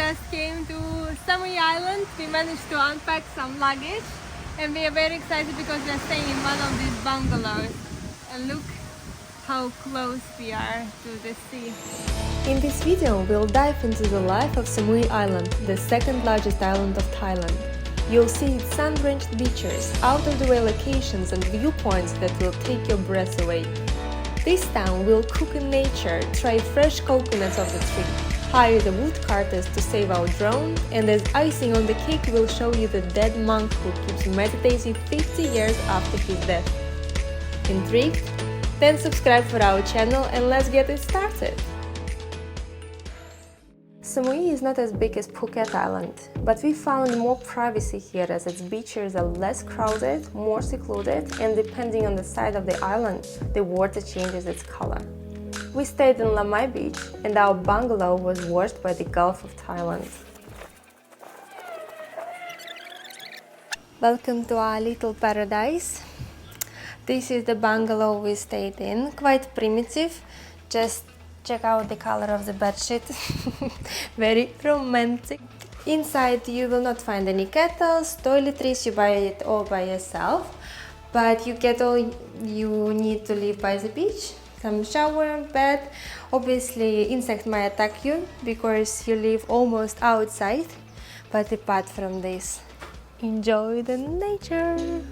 just came to Samui Island. We managed to unpack some luggage and we are very excited because we are staying in one of these bungalows. And look how close we are to the sea. In this video, we'll dive into the life of Samui Island, the second largest island of Thailand. You'll see its sun-drenched beaches, out-of-the-way locations and viewpoints that will take your breath away. This time we'll cook in nature, try fresh coconuts off the tree, hire the wood carters to save our drone, and as icing on the cake we'll show you the dead monk who keeps meditating 50 years after his death. Intrigued? Then subscribe for our channel and let's get it started! Samui is not as big as Phuket Island, but we found more privacy here as its beaches are less crowded, more secluded, and depending on the side of the island, the water changes its color. We stayed in LAMAI beach and our bungalow was washed by the Gulf of Thailand. Welcome to our little paradise. This is the bungalow we stayed in, quite primitive, just check out the color of the bedsheet, very romantic. Inside you will not find any kettles, toiletries, you buy it all by yourself, but you get all you need to live by the beach. Some shower, bed. Obviously insects might attack you because you live almost outside, but apart from this, enjoy the nature.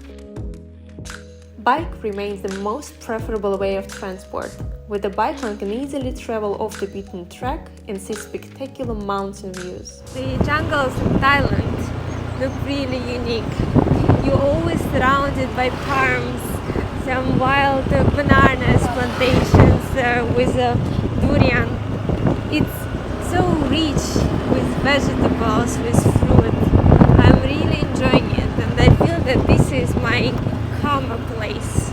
Bike remains the most preferable way of transport. With a bike one can easily travel off the beaten track and see spectacular mountain views. The jungles in Thailand look really unique. You're always surrounded by palms, some wild bananas plantations with durian. It's so rich with vegetables, with fruit. I'm really enjoying it and I feel that this is my calmer place.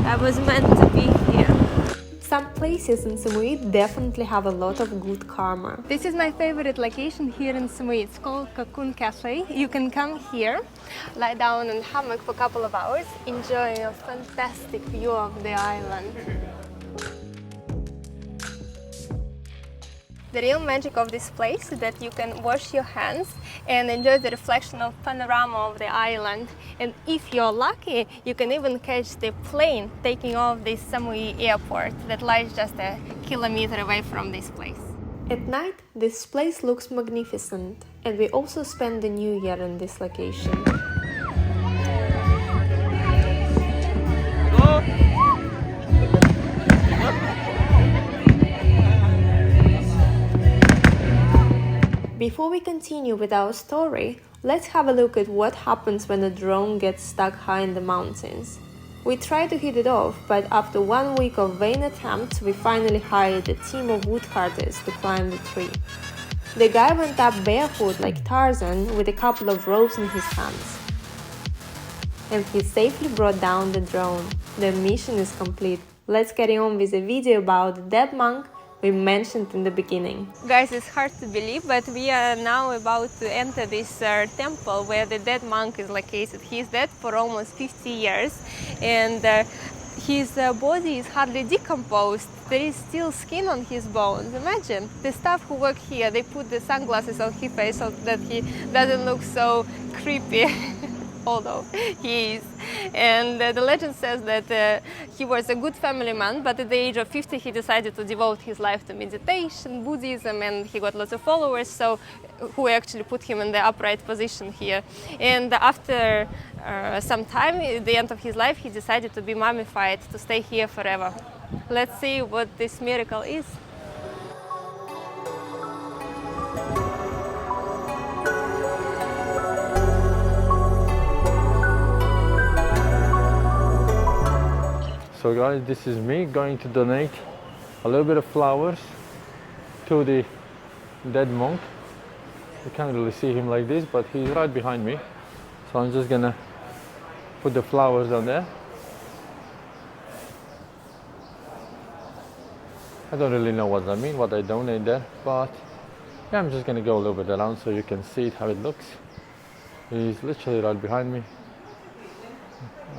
I was meant to be here. Some places in Samui definitely have a lot of good karma. This is my favorite location here in Samui. It's called COCCON Cafe. You can come here, lie down in hammock for a couple of hours, enjoy a fantastic view of the island. The real magic of this place is that you can wash your hands and enjoy the reflection of panorama of the island. And if you're lucky, you can even catch the plane taking off this Samui airport that lies just a kilometer away from this place. At night, this place looks magnificent, and we also spend the New Year in this location. Before we continue with our story, let's have a look at what happens when a drone gets stuck high in the mountains. We tried to hit it off, but after 1 week of vain attempts, we finally hired a team of woodcutters to climb the tree. The guy went up barefoot like Tarzan with a couple of ropes in his hands. And he safely brought down the drone. The mission is complete. Let's carry on with a video about the dead monk we mentioned in the beginning. Guys, it's hard to believe, but we are now about to enter this temple where the dead monk is located. He's dead for almost 50 years and his body is hardly decomposed. There is still skin on his bones. Imagine, the staff who work here, they put the sunglasses on his face so that he doesn't look so creepy. Although he is. And the legend says that he was a good family man, but at the age of 50 he decided to devote his life to meditation, Buddhism, and he got lots of followers, so who actually put him in the upright position here. And after some time, at the end of his life, he decided to be mummified, to stay here forever. Let's see what this miracle is. So guys, this is me going to donate a little bit of flowers to the dead monk. You can't really see him like this, but he's right behind me. So I'm just gonna put the flowers down there. I don't really know what I mean, what I donate there, but yeah, I'm just gonna go a little bit around so you can see it, how it looks. He's literally right behind me.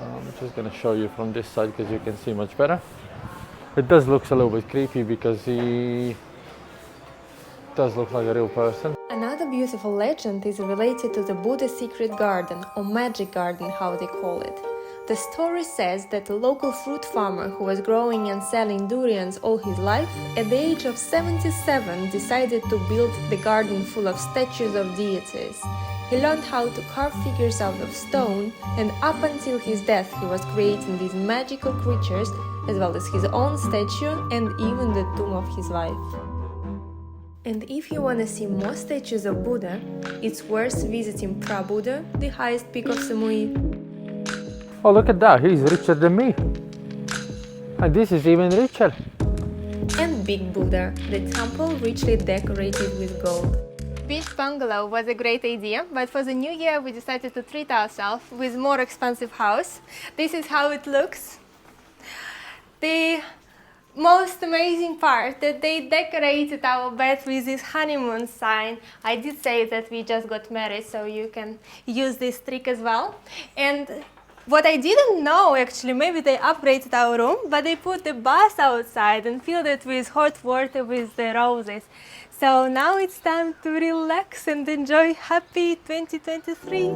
I'm just going to show you from this side because you can see much better. It does look a little bit creepy because he does look like a real person. Another One beautiful legend is related to the Buddha's secret garden, or magic garden, how they call it. The story says that a local fruit farmer who was growing and selling durians all his life, at the age of 77 decided to build the garden full of statues of deities. He learned how to carve figures out of stone, and up until his death he was creating these magical creatures, as well as his own statue and even the tomb of his wife. And if you want to see more statues of Buddha, it's worth visiting Prabuddha, the highest peak of Samui. Oh, look at that, he's richer than me. And this is even richer. And Big Buddha, the temple richly decorated with gold. Beach bungalow was a great idea, but for the new year we decided to treat ourselves with more expensive house. This is how it looks. The most amazing part that they decorated our bed with this honeymoon sign. I did say that we just got married, so you can use this trick as well. And what I didn't know, actually, maybe they upgraded our room, but they put the bath outside and filled it with hot water with the roses. So now it's time to relax and enjoy happy 2023.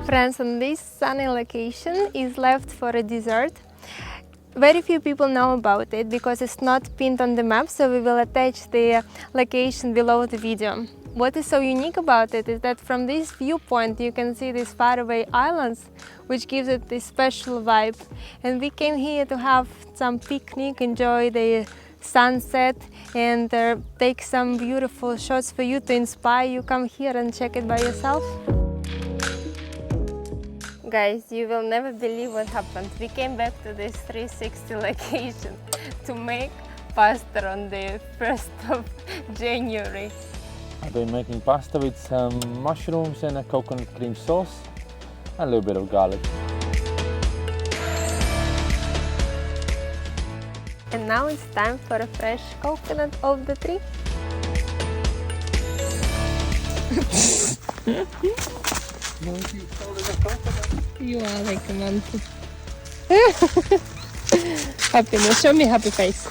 Friends, on this sunny location is left for a dessert. Very few people know about it because it's not pinned on the map, so we will attach the location below the video. What is so unique about it is that from this viewpoint you can see these faraway islands, which gives it this special vibe. And we came here to have some picnic, enjoy the sunset, and take some beautiful shots for you to inspire you. Come here and check it by yourself. Guys, you will never believe what happened. We came back to this 360 location to make pasta on the 1st of January. I've been making pasta with some mushrooms and a coconut cream sauce and a little bit of garlic. And now it's time for a fresh coconut off the tree. You are like a monkey. Happiness, show me happy face.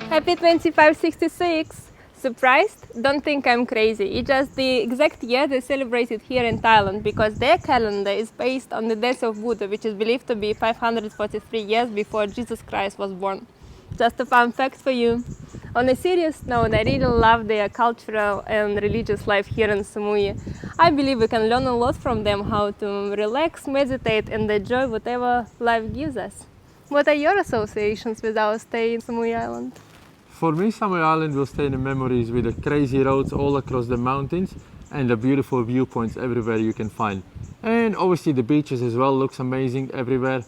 Happy 2566! Surprised? Don't think I'm crazy. It's just the exact year they celebrated here in Thailand, because their calendar is based on the death of Buddha, which is believed to be 543 years before Jesus Christ was born. Just a fun fact for you. On a serious note, I really love their cultural and religious life here in Samui. I believe we can learn a lot from them, how to relax, meditate and enjoy whatever life gives us. What are your associations with our stay in Samui Island? For me, Samui Island will stay in the memories with the crazy roads all across the mountains and the beautiful viewpoints everywhere you can find. And obviously the beaches as well looks amazing everywhere.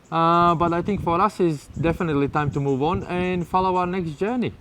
But I think for us it's definitely time to move on and follow our next journey.